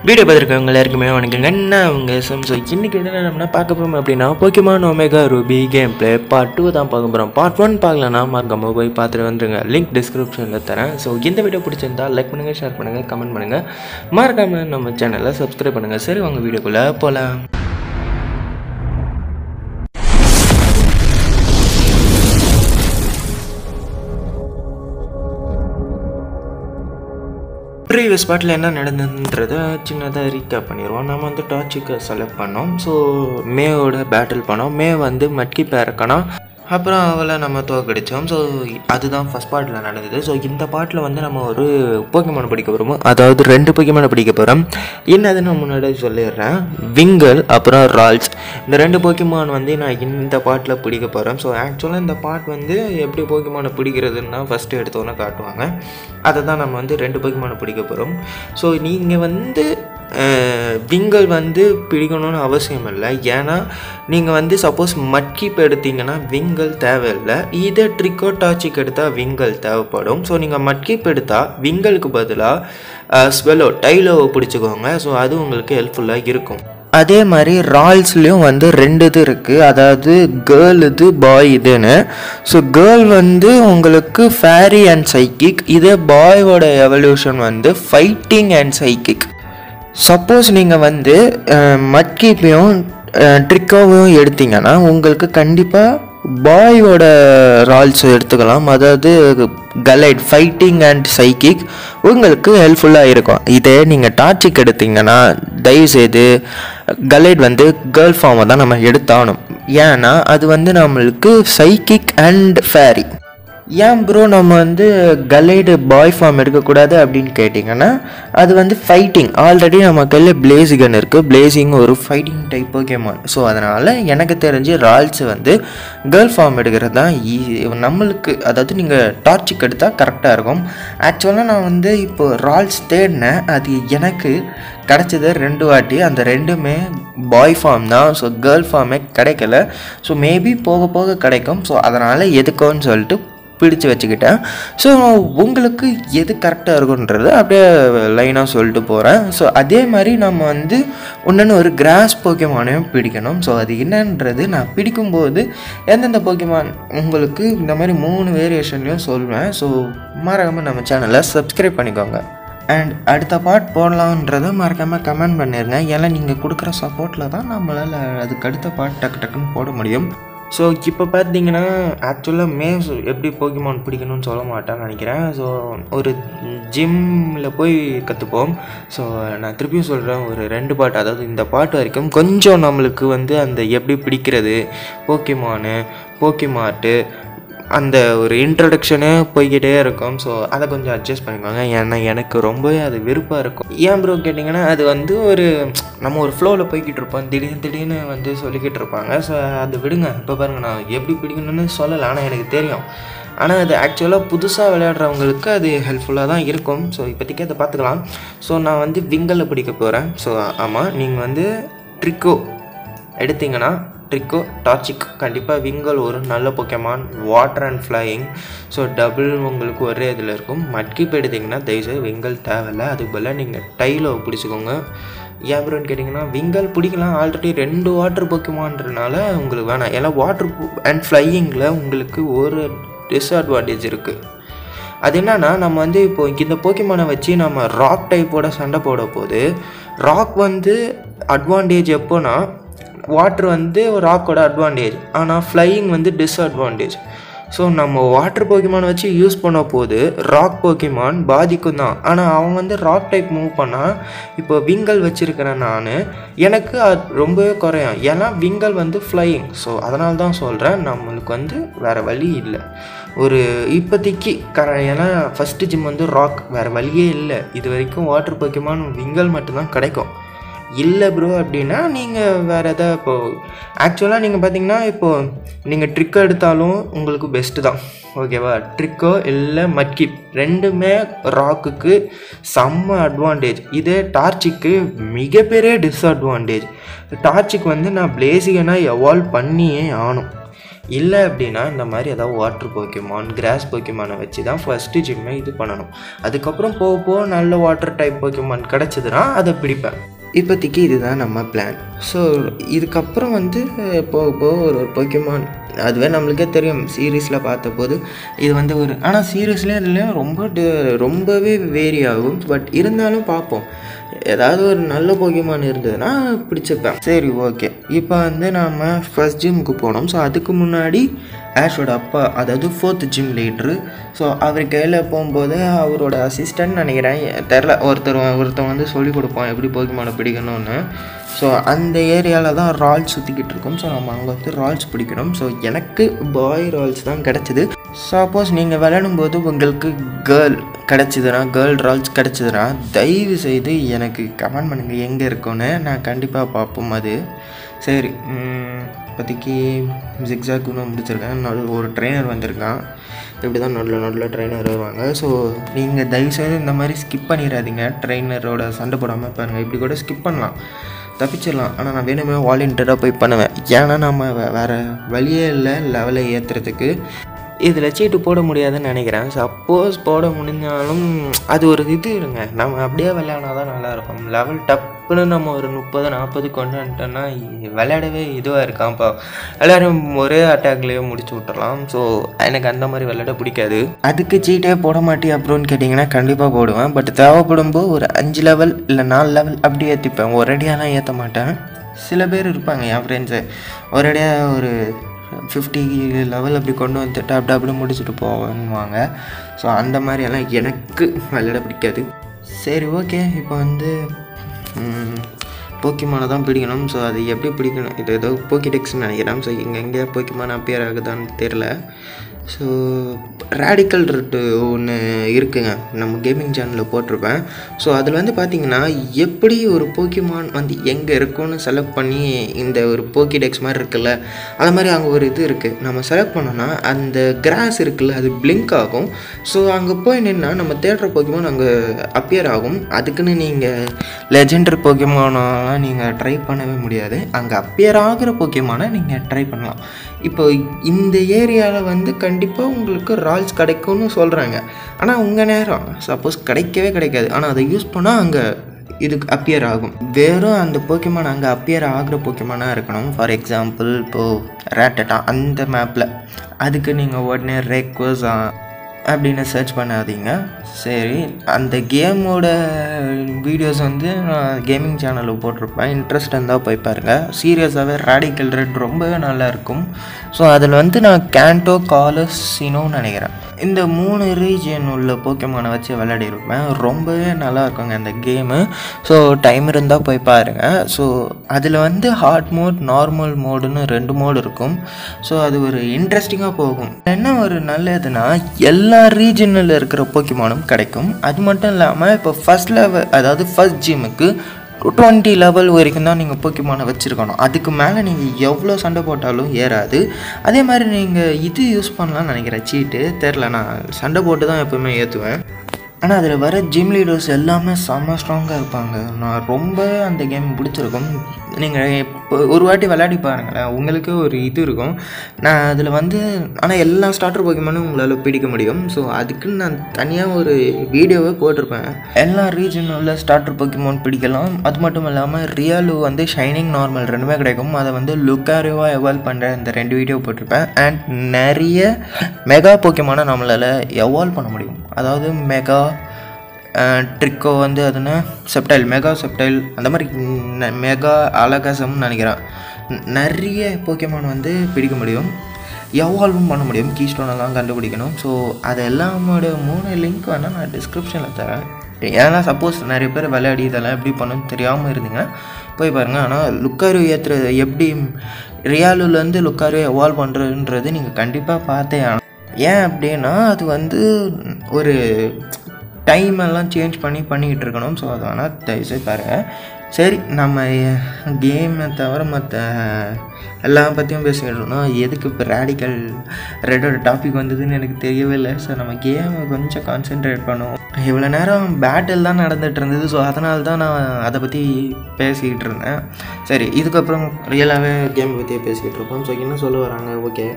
Video பார்த்துருக்கவங்க எல்லாருக்குமே வணக்கங்க. என்ன அவங்க ஸோ இன்றைக்கி என்ன நம்ம பார்க்க போகிறோம் அப்படின்னா Pokemon omega Ruby game play part 2 தான் பார்க்க போகிறோம். பார்ட் 1 பார்க்கலன்னா மறக்காம போய் பார்த்துட்டு வந்துருங்க. லிங்க் டிஸ்கிரிப்ஷனில் தரேன். ஸோ இந்த வீடியோ பிடிச்சிருந்தா லைக் பண்ணுங்கள், ஷேர் பண்ணுங்கள், கமெண்ட் பண்ணுங்கள், மறக்காமல் நம்ம சேனலை சப்ஸ்கிரைப் பண்ணுங்கள். சரி, வாங்க வீடியோக்குள்ளே போகலாம். ப்ரீவியஸ் பார்ட்டில் என்ன நடந்ததுன்றதை சின்னதாக ரீகேப் பண்ணிடுவோம். நம்ம வந்து டார்ச்சிக்கு செலக்ட் பண்ணோம். ஸோ மேவோட பேட்டில் பண்ணோம். மே வந்து மட்கி பேரக்கணும். அப்புறம் அவளை நம்ம தோக்கடித்தோம். ஸோ அதுதான் ஃபஸ்ட் பார்ட்டில் நடந்தது. ஸோ இந்த பார்ட்டில் வந்து நம்ம ஒரு போக்கிமான் பிடிக்க போகிறோம். அதாவது 2 போக்கிமானை பிடிக்க போகிறோம். என்னதுன்னு நான் முன்னாடி சொல்லிடுறேன். விங்கல் அப்புறம் ரால்ஸ், இந்த 2 போக்கிமான் வந்து நான் இந்த பார்ட்டில் பிடிக்க போகிறேன். ஸோ ஆக்சுவலாக இந்த பார்ட் வந்து எப்படி போக்கிமானை பிடிக்கிறதுன்னா ஃபஸ்ட்டு எடுத்தோன்னே காட்டுவாங்க. அதை தான் நம்ம வந்து 2 போக்கிமானை பிடிக்க போகிறோம். ஸோ நீங்கள் வந்து விங்கல் வந்து பிடிக்கணும்னு அவசியம் இல்லை. ஏன்னா நீங்கள் வந்து சப்போஸ் மட்கீப் எடுத்தீங்கன்னா விங்கல் தேவையில்லை. இதே ட்ரிக்கோ டார்ச்சிக் எடுத்தால் விங்கல் தேவைப்படும். ஸோ நீங்கள் மட்கீப் எடுத்தால் விங்கலுக்கு பதிலாக ஸ்வெல்லோ டைலோவை பிடிச்சிக்கோங்க. ஸோ அது உங்களுக்கு ஹெல்ப்ஃபுல்லாக இருக்கும். அதே மாதிரி ரால்ஸ்லேயும் வந்து 2 இது இருக்குது. அதாவது கேர்ள் இது, பாய் இதுன்னு. ஸோ கேர்ள் வந்து உங்களுக்கு ஃபேரி அண்ட் சைக்கிக். இதே பாயோட எவல்யூஷன் வந்து ஃபைட்டிங் அண்ட் சைக்கிக். சப்போஸ் நீங்கள் வந்து மட்கீப்பையும் ட்ரிக்கோவையும் எடுத்தீங்கன்னா உங்களுக்கு கண்டிப்பாக பாயோட ரால்ஸ் எடுத்துக்கலாம். அதாவது கலைட் ஃபைட்டிங் அண்ட் சைக்கிக் உங்களுக்கு ஹெல்ப்ஃபுல்லாக இருக்கும். இதே நீங்கள் டார்ச்சிக் எடுத்தீங்கன்னா தயவுசெய்து கலைட் வந்து கேர்ள் ஃபார்மை தான் நம்ம எடுத்தாகணும். ஏன்னா அது வந்து நம்மளுக்கு சைக்கிக் அண்ட் ஃபேரி. ஏன் ப்ரோ நம்ம வந்து கலைடு பாய் ஃபார்ம் எடுக்கக்கூடாது அப்படின்னு கேட்டிங்கன்னா அது வந்து ஃபைட்டிங். ஆல்ரெடி நம்ம கையில் பிளேசிகன் இருக்குது. பிளேசிங் ஒரு ஃபைட்டிங் டைப் போக்கிமான். ஸோ அதனால் எனக்கு தெரிஞ்சு ரால்ஸ் வந்து கேர்ள் ஃபார்ம் எடுக்கிறது தான் நம்மளுக்கு. அதாவது நீங்கள் டார்ச்சிக் எடுத்தால் கரெக்டாக இருக்கும். ஆக்சுவலாக நான் வந்து இப்போது ரால்ஸ் தேடினேன். அது எனக்கு கிடச்சது 2 வாட்டி. அந்த 2மே பாய் ஃபார்ம் தான். ஸோ கேர்ள் ஃபார்மே கிடைக்கல. ஸோ மேபி போக போக கிடைக்கும். ஸோ அதனால் எதுக்குன்னு சொல்லிட்டு பிடிச்சி வச்சுக்கிட்டேன். ஸோ உங்களுக்கு எது கரெக்டாக இருக்குன்றது அப்படியே லைனாக சொல்லிட்டு போகிறேன். ஸோ அதே மாதிரி நம்ம வந்து இன்னொன்று ஒரு கிராஸ் போக்கிமானையும் பிடிக்கணும். ஸோ அது என்னன்றது நான் பிடிக்கும்போது எந்தெந்த போக்கிமான் உங்களுக்கு இந்த மாதிரி 3 வேரியேஷன்லையும் சொல்லுவேன். ஸோ மறக்காமல் நம்ம சேனலை சப்ஸ்கிரைப் பண்ணிக்கோங்க. அண்ட் அடுத்த பார்ட் போடலான்றதை மறக்காமல் கமெண்ட் பண்ணிடுங்க. ஏன்னா நீங்கள் கொடுக்குற சப்போர்ட்டில் தான் நம்மளால் அதுக்கு அடுத்த பார்ட் டக்குன்னு போட முடியும். ஸோ இப்போ பார்த்தீங்கன்னா ஆக்சுவலாக எப்படி போக்கிமான் பிடிக்கணும்னு சொல்ல மாட்டேன்னு நினைக்கிறேன். ஸோ ஒரு ஜிம்மில் போய் கற்றுப்போம். ஸோ நான் திருப்பியும் சொல்கிறேன், ஒரு 2 பார்ட், அதாவது இந்த பார்ட் வரைக்கும் கொஞ்சம் நம்மளுக்கு வந்து அந்த எப்படி பிடிக்கிறது போக்கிமார்ட்டு அந்த ஒரு இன்ட்ரடக்ஷனே போய்கிட்டே இருக்கும். ஸோ அதை கொஞ்சம் அட்ஜஸ்ட் பண்ணிக்கோங்க. ஏன்னா எனக்கு ரொம்பவே அது விருப்பம் இருக்கும். ஏன் ப்ரோ கேட்டிங்கன்னா அது வந்து நம்ம ஒரு ஃப்ளோவில் போய்கிட்டு இருப்போம். திடீர்னு வந்து சொல்லிக்கிட்டு இருப்பாங்க. ஸோ அது விடுங்க. இப்போ பாருங்கள், நான் எப்படி பிடிக்கணும்னு சொல்லலை, ஆனால் எனக்கு தெரியும். ஆனால் அது ஆக்சுவலாக புதுசாக விளையாடுறவங்களுக்கு அது ஹெல்ப்ஃபுல்லாக தான் இருக்கும். ஸோ இப்போதைக்கு அதை பார்த்துக்கலாம். ஸோ நான் வந்து விங்கலில் பிடிக்க போகிறேன். ஸோ ஆமாம், நீங்கள் வந்து ட்ரிக்கோ எடுத்தீங்கன்னா ட்ரிக்கோ டார்ச்சிக் கண்டிப்பாக விங்கல் ஒரு நல்ல Pokemon. Water and flying. So double உங்களுக்கு ஒரே இதில் இருக்கும். மட்கீப் எடுத்திங்கன்னா தயவுசெய்து விங்கல் தேவையில்லை. அதுக்கு பதிலாக நீங்கள் டைலோ பிடிச்சிக்கோங்க. ஏன் ப்ரோன்னு கேட்டிங்கன்னா விங்கல் பிடிக்கலாம். ஆல்ரெடி 2 வாட்டர் போக்கிமான்றனால உங்களுக்கு வேணாம். ஏன்னா வாட்டர் அண்ட் ஃப்ளையிங்கில் உங்களுக்கு ஒரு டிஸ்அட்வான்டேஜ் இருக்குது. அது என்னன்னா, நம்ம வந்து இப்போ இந்த போக்கிமானை வச்சு நம்ம ராக் டைப்போட சண்டை போட போது ராக் வந்து அட்வான்டேஜ் எப்போனா வாட்டர் வந்து ராக்கோட அட்வான்டேஜ், ஆனால் ஃப்ளையிங் வந்து டிஸ்அட்வான்டேஜ். ஸோ நம்ம வாட்டர் போக்கிமான் வச்சு யூஸ் பண்ண போது ராக் போக்கிமான் பாதிக்கும் தான். ஆனால் அவன் வந்து ராக் டைப் மூவ் பண்ணால் இப்போ விங்கல் வச்சுருக்கிறேன் நான், எனக்கு அது ரொம்பவே குறையும். ஏன்னா விங்கல் வந்து ஃப்ளையிங். ஸோ அதனால தான் சொல்கிறேன், நம்மளுக்கு வந்து வேறு வழி இல்லை ஒரு இப்போதைக்கு. ஏன்னா ஃபஸ்ட்டு ஜிம் வந்து ராக், வேறு வழியே இல்லை. இது வரைக்கும் வாட்டர் போக்கிமான் விங்கல் மட்டும்தான் கிடைக்கும். இல்லை ப்ரோ அப்படின்னா நீங்கள் வேறு எதாவது இப்போது ஆக்சுவலாக நீங்கள் பார்த்தீங்கன்னா இப்போது நீங்கள் ட்ரிக்கோ எடுத்தாலும் உங்களுக்கு பெஸ்ட்டு தான். ஓகேவா? ட்ரிக்கோ இல்லை மட்கீப் 2மே ராக்குக்கு செம்ம அட்வான்டேஜ். இதே டார்ச்சிக்கு மிகப்பெரிய டிஸ்அட்வான்டேஜ். டார்ச்சிக்கு வந்து நான் பிளேசிகனாக எவால்வ் பண்ணியே ஆகணும். இல்லை அப்படின்னா இந்த மாதிரி ஏதாவது வாட்டர் போக்கிமான் கிராஸ் போக்கிமானை வச்சு தான் ஃபஸ்ட்டு ஜிம்மை இது பண்ணணும். அதுக்கப்புறம் போக போக நல்ல வாட்டர் டைப் போக்கிமான் கிடச்சிதுன்னா அதை பிடிப்பேன். இப்போதைக்கு இதுதான் நம்ம பிளான். ஸோ இதுக்கப்புறம் வந்து போக போக ஒரு போக்கிமான் அதுவே நம்மளுக்கே தெரியும் சீரீஸில் பார்த்தபோது இது வந்து ஒரு ஆனால் சீரீஸ்லேயும் இதுலேயும் ரொம்பவே வேரி ஆகும். பட் இருந்தாலும் பார்ப்போம், ஏதாவது ஒரு நல்ல போக்கிமான் இருந்ததுன்னா பிடிச்சிப்பேன். சரி ஓகே, இப்போ வந்து நாம் ஃபஸ்ட் ஜிம்முக்கு போனோம். ஸோ அதுக்கு முன்னாடி ஆஷோட அப்பா, அதாவது 4th ஜிம் லீட்ரு, ஸோ அவர் கையில் போகும்போது அவரோட அசிஸ்டன்ட் நினைக்கிறேன், தெரில, ஒருத்தன் வந்து சொல்லிக் கொடுப்பான் எப்படி போக்கிமானை பிடிக்கணும்னு. ஸோ அந்த ஏரியாவில் தான் ரால்ஸ் சுற்றிக்கிட்டு இருக்கோம். ஸோ நம்ம அங்கே வந்து ரால்ஸ் பிடிக்கணும். ஸோ எனக்கு பாய் ரால்ஸ் தான் கிடச்சிது. சப்போஸ் நீங்கள் விளையாடும்போது உங்களுக்கு கேர்ள் ரால்ஸ் கிடச்சிதுன்னா தயவு செய்து எனக்கு கமெண்ட் பண்ணுங்கள் எங்கே இருக்குன்னு, நான் கண்டிப்பாக பார்ப்போம் அது. சரி, இப்போதைக்கு ஜிக்ஸாக் இன்னும் முடிச்சிருக்கேன். ஒரு ட்ரெயினர் வந்திருக்கான். இப்படி தான் நல்ல ட்ரெயினர் வருவாங்க. ஸோ நீங்கள் தயவுசெய்து இந்த மாதிரி ஸ்கிப் பண்ணிடாதீங்க. ட்ரெயினரோட சண்டை போடாமல் பாருங்கள். இப்படி கூட ஸ்கிப் பண்ணலாம், தப்பிச்சிடலாம். ஆனால் நான் வேணுமே வாலண்டியராக போய் பண்ணுவேன். ஏன்னா நம்ம வேறு வழியே இல்லை லெவலை ஏற்றுறதுக்கு. இதில் சீட்டு போட முடியாதுன்னு நினைக்கிறேன். சப்போஸ் போட முடிஞ்சாலும் அது ஒரு இது இருங்க, நம்ம அப்படியே விளையாடினா தான் நல்லாயிருக்கும். லெவல் டப்புன்னு நம்ம ஒரு 30-40 கொண்டு வந்துட்டோன்னா விளையாடவே இதுவாக இருக்கான்ப்பா. எல்லோரும் ஒரே அட்டாக்லேயே முடிச்சு விட்டுறலாம். ஸோ எனக்கு அந்த மாதிரி விளையாட பிடிக்காது. அதுக்கு சீட்டே போட மாட்டேன் அப்படின்னு கேட்டிங்கன்னா கண்டிப்பாக போடுவேன். பட் தேவைப்படும் போது ஒரு 5 லெவல் இல்லை 4 லெவல் அப்படி ஏற்றிப்பேன். ஒரேடியாலாம் ஏற்ற மாட்டேன். சில பேர் இருப்பாங்க என் ஃப்ரெண்ட்ஸு, ஒரேடியாக ஒரு 50 லெவல் அப்படி கொண்டு வந்து அப்படி முடிச்சுட்டு போவாங்க. ஸோ அந்த மாதிரியெல்லாம் எனக்கு விளையாட பிடிக்காது. சரி ஓகே, இப்போ வந்து போக்கிமானை தான் பிடிக்கணும். ஸோ அது எப்படி பிடிக்கணும், இது ஏதோ போக்கிடெக்ஸ்ன்னு நினைக்கிறேன். ஸோ எங்கே போக்கிமான் அப்பியர் ஆகுதான்னு தெரில. ஸோ ரேடிக்கல் ரெட்டு ஒன்று இருக்குங்க, நம்ம கேமிங் சேனலில் போட்டிருப்பேன். ஸோ அதில் வந்து பார்த்திங்கன்னா எப்படி ஒரு போக்கிமான் வந்து எங்கே இருக்குன்னு செலக்ட் பண்ணி இந்த ஒரு போக்கிடெக்ஸ் மாதிரி இருக்குல்ல, அது மாதிரி அங்கே ஒரு இது இருக்குது. நம்ம செலக்ட் பண்ணோன்னா அந்த கிராஸ் இருக்குல்ல, அது பிளிங்க் ஆகும். ஸோ அங்கே போய் நின்னா நம்ம தேடுற போக்கிமான் அங்கே அப்பியர் ஆகும். அதுக்குன்னு நீங்கள் லெஜெண்டரி போக்கிமானெலாம் நீங்கள் ட்ரை பண்ணவே முடியாது. அங்கே அப்பியர் ஆகிற போக்கிமானை நீங்கள் ட்ரை பண்ணலாம். இப்போ இந்த ஏரியாவில் வந்து கண்டிப்பாக உங்களுக்கு ரால்ஸ் கிடைக்கும்னு சொல்கிறாங்க. ஆனால் உங்கள் நேரம் சப்போஸ் கிடைக்காது. ஆனால் அதை யூஸ் பண்ணால் அங்கே இதுக்கு அப்பியர் ஆகும். வெறும் அந்த போக்கிமான் அங்கே அப்பியர் ஆகிற போக்கிமானாக இருக்கணும். ஃபார் எக்ஸாம்பிள் இப்போது ரேட்டட்டா அந்த மேப்பில், அதுக்கு நீங்கள் உடனே ரெக்வஸ் அப்படின்னு சர்ச் பண்ணாதீங்க. சரி, அந்த கேமோட வீடியோஸ் வந்து நான் கேமிங் சேனலில் போட்டிருப்பேன். இன்ட்ரெஸ்ட் இருந்தால் போய் பாருங்கள். சீரியஸாகவே ரேடிக்கல் ரெட் ரொம்பவே நல்லாயிருக்கும். ஸோ அதில் வந்து நான் கேண்டோ, காலஸ், சினோன்னு நினைக்கிறேன், இந்த 3 ரீஜியன் உள்ள போக்கிமானை வச்சு விளையாடிருப்பேன். ரொம்பவே நல்லாயிருக்குங்க அந்த கேமு. ஸோ டைம் இருந்தால் போய் பாருங்கள். ஸோ அதில் வந்து ஹார்ட் மோட், நார்மல் மோடுன்னு 2 மோடு இருக்கும். ஸோ அது ஒரு இன்ட்ரெஸ்டிங்காக போகும். என்ன ஒரு நல்லதுன்னா எல்லா ரீஜனில் இருக்கிற போக்கிமானும் கிடைக்கும். அது மட்டும் இல்லாமல் இப்போ ஃபஸ்ட் லெவல், அதாவது ஃபஸ்ட் ஜிம்முக்கு 20 லெவல் வரைக்கும் தான் நீங்கள் போக்கிமானை வச்சுருக்கணும். அதுக்கு மேலே நீங்கள் எவ்வளோ சண்டை போட்டாலும் ஏறாது. அதே மாதிரி நீங்கள் இது யூஸ் பண்ணலான்னு நினைக்கிறேன், சீட்டு தெரில, நான் சண்டை போட்டு தான் எப்போவுமே ஏற்றுவேன். ஆனால் அதில் வர ஜிம் லீடர்ஸ் எல்லாமே செம்ம ஸ்ட்ராங்காக இருப்பாங்க. நான் ரொம்ப அந்த கேம் பிடிச்சிருக்கும். நீங்கள் இப்போ ஒரு வாட்டி விளையாடி பாருங்களேன், உங்களுக்கே ஒரு இது இருக்கும். நான் அதில் வந்து ஆனால் எல்லா ஸ்டார்டர் போக்கிமானும் உங்களால் பிடிக்க முடியும். ஸோ அதுக்குன்னு நான் தனியாக ஒரு வீடியோவே போட்டிருப்பேன். எல்லா ரீஜன் உள்ள ஸ்டார்டர் போக்கிமான் பிடிக்கலாம். அது மட்டும் இல்லாமல் ரியாலு வந்து ஷைனிங், நார்மல் ரெண்டுமே கிடைக்கும். அதை வந்து லுக்காரியோவாக எவால்வ் பண்ணுற இந்த 2 வீடியோ போட்டிருப்பேன். அண்ட் நிறைய மெகா போக்கிமானை நம்மளால் எவால்வ் பண்ண முடியும். அதாவது மெகா ட்ரிக்கோ வந்து அதுனா செப்டைல், மெகா செப்டைல், அந்த மாதிரி மெகா அலகாசம்னு நினைக்கிறேன். நிறைய போக்கிமான் வந்து பிடிக்க முடியும், எவால்வும் பண்ண முடியும். கீஸ்டோனெல்லாம் கண்டுபிடிக்கணும். ஸோ அது எல்லாமோட 3 லிங்க் வேணால் நான் டிஸ்கிரிப்ஷனில் தரேன். ஏன்னா சப்போஸ் நிறைய பேர் விளையாடி இதெல்லாம் எப்படி பண்ணணும்னு தெரியாமல் இருந்தீங்க, போய் பாருங்கள். ஆனால் லுக்காரியோ ஏற்றுறது எப்படி, ரியாலுலேருந்து லுக்காரியோ எவால்வ் பண்ணுறதுன்றது நீங்கள் கண்டிப்பாக பார்த்தே ஆகணும். ஏன் அப்படின்னா அது வந்து ஒரு டைம் எல்லாம் சேஞ்ச் பண்ணிக்கிட்டு இருக்கணும். ஸோ அது வேணால் தயவுசெய்து பாருங்கள். சரி, நம்ம கேமை தவிர மற்ற எல்லா பற்றியும் பேசிக்கிட்டு இருந்தோம். எதுக்கு இப்போ ரேடிக்கல் ரெட்டோட டாபிக் வந்ததுன்னு எனக்கு தெரியவே இல்லை. ஸோ நம்ம கேமை கொஞ்சம் கான்சென்ட்ரேட் பண்ணுவோம். இவ்வளோ நேரம் பேட்டில் தான் நடந்துகிட்டு இருந்தது. ஸோ அதனால தான் நான் அதை பற்றி பேசிக்கிட்டு இருந்தேன். சரி, இதுக்கப்புறம் ரியலாகவே கேமை பற்றியே பேசிக்கிட்டு இருப்போம். ஸோ என்ன சொல்ல வராங்க, ஓகே.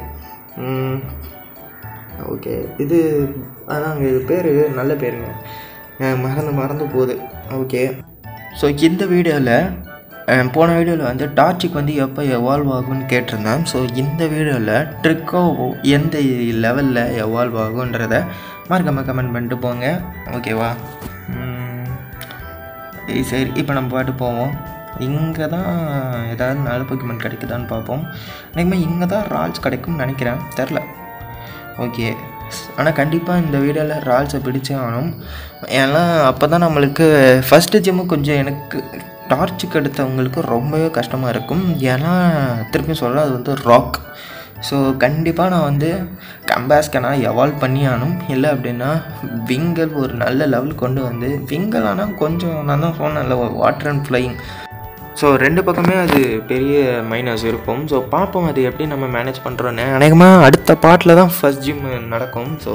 ஓகே, இது அதாங்க, இது பேர் நல்ல பேருங்க, மறந்து போகுது. ஓகே, ஸோ இந்த வீடியோவில் போன வீடியோவில் வந்து டார்ச்சிக் வந்து எப்போ எவால்வ் ஆகும்னு கேட்டிருந்தேன். ஸோ இந்த வீடியோவில் ட்ரிக்கோ எந்த லெவலில் எவால்வ் ஆகுன்றத மறக்காம கமெண்ட் பண்ணிட்டு போங்க. ஓகேவா? சரி, இப்போ நம்ம பாட்டு போவோம். இங்கே தான் ஏதாவது நல்ல போக்கிமான் கிடைக்குதான்னு பார்ப்போம். எனக்குமே இங்கே தான் ரால்ஸ் கிடைக்கும்னு நினைக்கிறேன், தெரில. ஓகே, ஆனால் கண்டிப்பாக இந்த வீடியோவில் ரால்ஸை பிடிச்சே ஆகணும். ஏன்னா அப்போ தான் நம்மளுக்கு ஃபஸ்ட்டு ஜிம்மு கொஞ்சம் எனக்கு டார்ச்சுக்கு எடுத்தவங்களுக்கு ரொம்பவே கஷ்டமாக இருக்கும். ஏன்னா திருப்பியும் சொல்ல அது வந்து ராக். ஸோ கண்டிப்பாக நான் வந்து கம்பாஸ்கை நான் எவால்வ் பண்ணி ஆகணும். இல்லை அப்படின்னா விங்கல் ஒரு நல்ல லெவல் கொண்டு வந்து விங்கல் ஆனால் கொஞ்சம் நான் தான் சொன்னேன்ல வாட்டர் அண்ட் ஃப்ளையிங். ஸோ ரெண்டு பக்கமே அது பெரிய மைனஸ் இருக்கும். ஸோ பார்ப்போம் அது எப்படி நம்ம மேனேஜ் பண்ணுறோன்னு. அநேகமாக அடுத்த பாட்டில் தான் ஃபஸ்ட் ஜிம் நடக்கும். ஸோ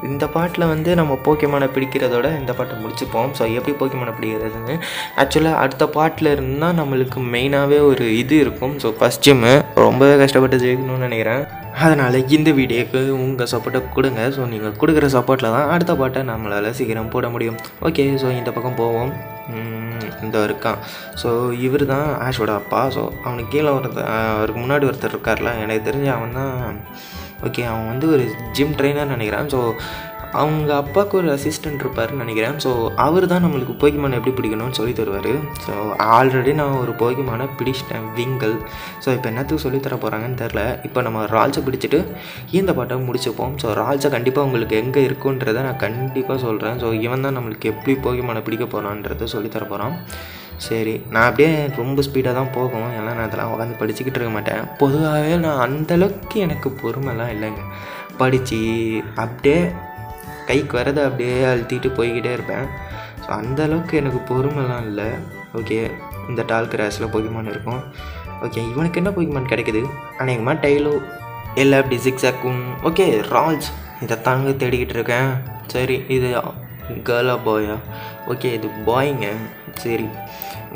இந்த பாட்டில் வந்து நம்ம போக்கிமானை பிடிக்கிறதோட இந்த பாட்டை முடிச்சுப்போம். ஸோ எப்படி போக்கிமானை பிடிக்கிறதுன்னு ஆக்சுவலாக அடுத்த பாட்டில் இருந்தால் நம்மளுக்கு மெயினாகவே ஒரு இது இருக்கும். ஸோ ஃபஸ்ட் ஜிம்மு ரொம்பவே கஷ்டப்பட்டு ஜெயிக்கணும்னு நினைக்கிறேன். அதனால் இந்த வீடியோக்கு உங்கள் சப்போர்ட்டை கொடுங்க. ஸோ நீங்கள் கொடுக்குற சப்போர்ட்டில் தான் அடுத்த பாட்டை நம்மளால் சீக்கிரம் போட முடியும். ஓகே, ஸோ இந்த பக்கம் போவோம். இந்த இருக்கான். ஸோ இவர் தான் ஆஷோட அப்பா. ஸோ அவனுக்கு கீழே அவருக்கு முன்னாடி ஒருத்தர் இருக்கார்ல, எனக்கு தெரிஞ்சு அவன் தான். ஓகே, அவன் வந்து ஒரு ஜிம் ட்ரெயினர் நினைக்கிறான். ஸோ அவங்க அப்பாவுக்கு ஒரு அசிஸ்டண்ட் இருப்பார்னு நினைக்கிறேன். ஸோ அவர் தான் நம்மளுக்கு போக்கிமானை எப்படி பிடிக்கணும்னு சொல்லி தருவார். ஸோ ஆல்ரெடி நான் ஒரு போக்கிமானை பிடிச்சிட்டேன், விங்கல். ஸோ இப்போ என்னத்துக்கு சொல்லித்தர போகிறாங்கன்னு தெரில. இப்போ நம்ம ரால்ஸை பிடிச்சிட்டு இந்த பாட்டை முடிச்சுப்போம். ஸோ ரால்ஸை கண்டிப்பாக உங்களுக்கு எங்கே இருக்குன்றதை நான் கண்டிப்பாக சொல்கிறேன். ஸோ இவன் தான் நம்மளுக்கு எப்படி போக்கிமானை பிடிக்க போகிறான்றதை சொல்லித்தர போகிறான். சரி, நான் அப்படியே ரொம்ப ஸ்பீடாக தான் போகும். ஏன்னா நான் அதெல்லாம் உட்காந்து படிச்சுக்கிட்டு இருக்க மாட்டேன். பொதுவாகவே நான் அந்தளவுக்கு எனக்கு பொறுமைலாம் இல்லைங்க. படித்து அப்படியே கைக்கு வரதை அப்படியே அழுத்திட்டு போய்கிட்டே இருப்பேன். ஸோ அந்தளவுக்கு எனக்கு பொறுமைலாம் இல்லை. ஓகே, இந்த டால் கிராஸில் போக்கிமான் இருக்கும். ஓகே, இவனுக்கு என்ன போக்கிமான் கிடைக்குது? அநேகமாக டைலோ இல்லை அப்படி ஜிக்ஸாக்கும். ஓகே, ரால்ஸ் இதை தாங்க தேடிக்கிட்டு இருக்கேன். சரி, இது கேர்ளா பாயா? ஓகே, இது பாய்ங்க. சரி,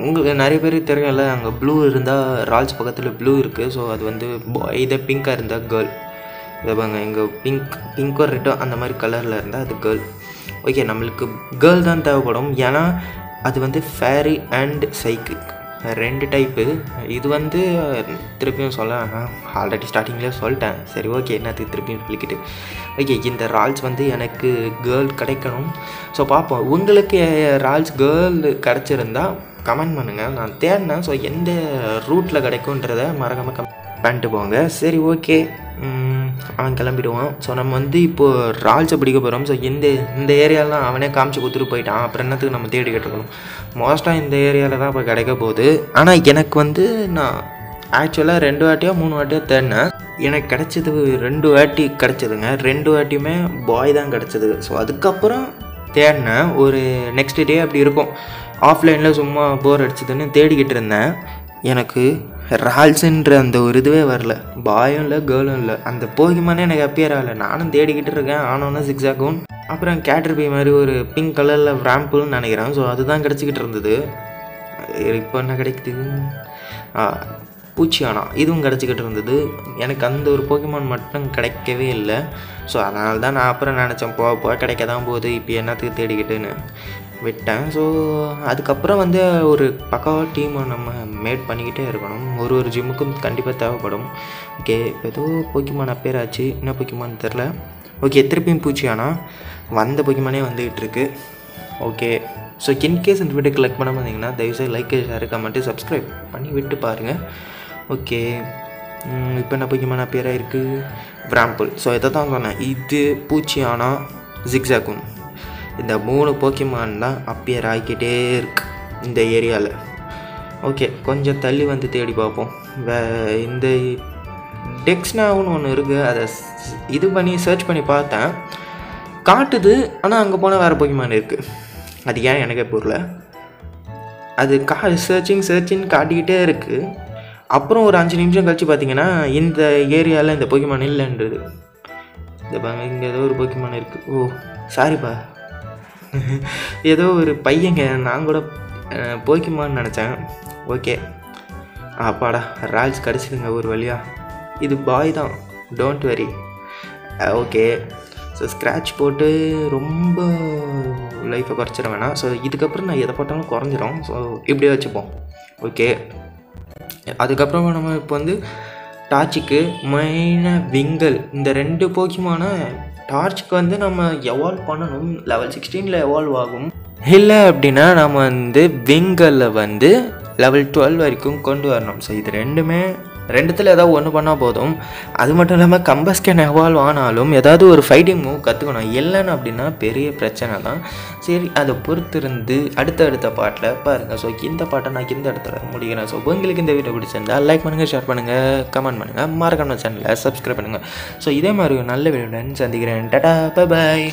உங்களுக்கு நிறைய பேர் தெரியும்ல, அங்கே ப்ளூ இருந்தால் ரால்ஸ் பக்கத்தில் ப்ளூ இருக்குது. ஸோ அது வந்து பாய். இதை பிங்காக இருந்தால் கேர்ள். இதை பாங்க, இங்கே பிங்கோ ரெட்டோ அந்த மாதிரி கலரில் இருந்தால் அது கேர்ள். ஓகே, நம்மளுக்கு கேர்ள் தான் தேவைப்படும். ஏன்னா அது வந்து ஃபேரி அண்ட் சைக்கிக் ரெண்டு டைப்பு. இது வந்து திருப்பியும் சொல்ல ஆல்ரெடி ஸ்டார்டிங்லேயே சொல்லிட்டேன். சரி, ஓகே, என்னத்துக்கு திருப்பியும் சொல்லிக்கிட்டு. ஓகே, இந்த ரால்ஸ் வந்து எனக்கு கேர்ள் கிடைக்கணும். ஸோ பார்ப்போம், உங்களுக்கு ரால்ஸ் கேர்ள் கிடச்சிருந்தா கமெண்ட் பண்ணுங்கள். நான் தேடினேன். ஸோ எந்த ரூட்டில் கிடைக்குன்றதை மறக்காமல் பண்ணிட்டு போங்க. சரி, ஓகே, அவன் கிளம்பிடுவான். ஸோ நம்ம வந்து இப்போது ரால்ஸை பிடிக்க போகிறோம். ஸோ இந்த ஏரியாலாம் அவனே காமிச்சு கொடுத்துட்டு போயிட்டான். அப்புறம் என்னத்துக்கு நம்ம தேடிக்கிட்டு இருக்கணும்? மோஸ்ட்டாக இந்த ஏரியாவில் தான் இப்போ கிடைக்க போகுது. ஆனால் எனக்கு வந்து நான் ஆக்சுவலாக 2 வாட்டியோ 3 வாட்டியோ தேடினேன். எனக்கு கிடச்சது 2 வாட்டி கிடச்சிதுங்க. 2 வாட்டியுமே பாய் தான் கிடச்சிது. ஸோ அதுக்கப்புறம் தேடினேன். ஒரு நெக்ஸ்ட் டே அப்படி இருக்கும், ஆஃப்லைனில் சும்மா போர் அடிச்சதுன்னு தேடிக்கிட்டு இருந்தேன். எனக்கு ரால்ஸுன்ற அந்த ஒரு இதுவே வரல. பாயும் இல்லை, கேர்ளும் இல்லை. அந்த போக்கிமானே எனக்கு அப்பியர் ஆகலை. நானும் தேடிக்கிட்டு இருக்கேன். ஆனோன்னா ஜிக்ஸாக்கும், அப்புறம் கேட்டர்பி மாதிரி ஒரு பிங்க் கலரில் ராம்புன்னு நினைக்கிறேன். ஸோ அதுதான் கிடச்சிக்கிட்டு இருந்தது. இப்போ என்ன கிடைக்குது? பூச்சியானா இதுவும் கிடச்சிக்கிட்டு இருந்தது. எனக்கு அந்த ஒரு போக்கிமான் மட்டும் கிடைக்கவே இல்லை. ஸோ அதனால தான் நான் அப்புறம் நினச்சேன், போக கிடைக்க தான் போகுது, இப்போ என்னத்துக்கு தேடிக்கிட்டுன்னு விட்டேன். ஸோ அதுக்கப்புறம் வந்து ஒரு பக்காவாக டீமை நம்ம மேட் பண்ணிக்கிட்டே இருக்கணும். ஒரு ஜிம்முக்கும் கண்டிப்பாக தேவைப்படும். ஓகே, இப்போ ஏதோ போக்கிமான் அப்பேர் ஆச்சு, என்ன போக்கிமான் தெரில. ஓகே, திருப்பியும் பூச்சியானா வந்த போக்கிமானே வந்துக்கிட்டு இருக்கு. ஓகே, ஸோ இன்கேஸ் இந்த வீடியோக்கு லைக் பண்ண வந்தீங்கன்னா தயவுசெய்து லைக், ஷேர், கமெண்ட்டு, சப்ஸ்கிரைப் பண்ணி விட்டு பாருங்கள். ஓகே, இப்போ என்ன போக்கிமான் அப்பேராக இருக்குது? பிராம்பிள். ஸோ இதை தான் சொன்னேன், இது பூச்சியானா, ஜிக்ஸாக்கும், இந்த 3 போக்கிமான் தான் அப்பியர் ஆகிக்கிட்டே இருக்கு இந்த ஏரியாவில். ஓகே, கொஞ்சம் தள்ளி வந்து தேடி பார்ப்போம். இந்த டெக்ஸ்னாவுன்னு ஒன்று இருக்குது. அதை இது பண்ணி சர்ச் பண்ணி பார்த்தேன், காட்டுது. ஆனால் அங்கே போனால் வேறு போக்கிமான் இருக்குது. அது ஏன் எனக்கே புரியல. அது சர்ச்சின்னு காட்டிக்கிட்டே இருக்குது. அப்புறம் ஒரு 5 நிமிஷம் கழித்து பார்த்தீங்கன்னா இந்த ஏரியாவில் இந்த போக்கிமான் இல்லைன்றது. இந்த பாங்க, இங்கே ஏதோ ஒரு போக்கிமான் இருக்குது. ஓ சாரிப்பா, ஏதோ ஒரு பையங்க, நான் கூட போக்கிமான்னு நினச்சேன். ஓகே, அப்பாடா ரால்ஸ் கிடச்சிதுங்க ஒரு வழியாக. இது பாய் தான், don't worry. Okay. So scratch போட்டு ரொம்ப லைஃப்பை குறைச்சிட வேணாம். ஸோ இதுக்கப்புறம் நான் எதை போட்டாலும் குறைஞ்சிரும். ஸோ இப்படியே வச்சுப்போம். ஓகே. அதுக்கப்புறம் நம்ம இப்போ வந்து டார்ச்சுக்கு மெயினாக விங்கல், இந்த 2 போக்கியமான டார்ச்சுக்கு வந்து நம்ம எவால்வ் பண்ணணும். லெவல் 16 எவால்வ் ஆகும். இல்லை அப்படின்னா நம்ம வந்து விங்கலில் வந்து லெவல் 12 வரைக்கும் கொண்டு வரணும். ஸோ இது ரெண்டுத்தில் ஏதாவது ஒன்று பண்ணால் போதும். அது மட்டும் இல்லாமல் கம்பஸ்கன் எவால்வ் ஆனாலும் ஏதாவது ஒரு ஃபைட்டிங் மூவ் கற்றுக்கணும். இல்லைன்னு அப்படின்னா பெரிய பிரச்சனை தான். சரி, அதை பொறுத்திருந்து அடுத்த பாட்டில் பாருங்கள். ஸோ இந்த பாட்டை நான் இந்த இடத்துல முடிக்கிறேன். ஸோ உங்களுக்கு இந்த வீடியோ பிடிச்சிருந்தா லைக் பண்ணுங்கள், ஷேர் பண்ணுங்கள், கமெண்ட் பண்ணுங்கள், மறக்காம சேனலை சப்ஸ்கிரைப் பண்ணுங்கள். ஸோ இதே மாதிரி ஒரு நல்ல வீடியோன்னு சந்திக்கிறேன். Tata, bye bye.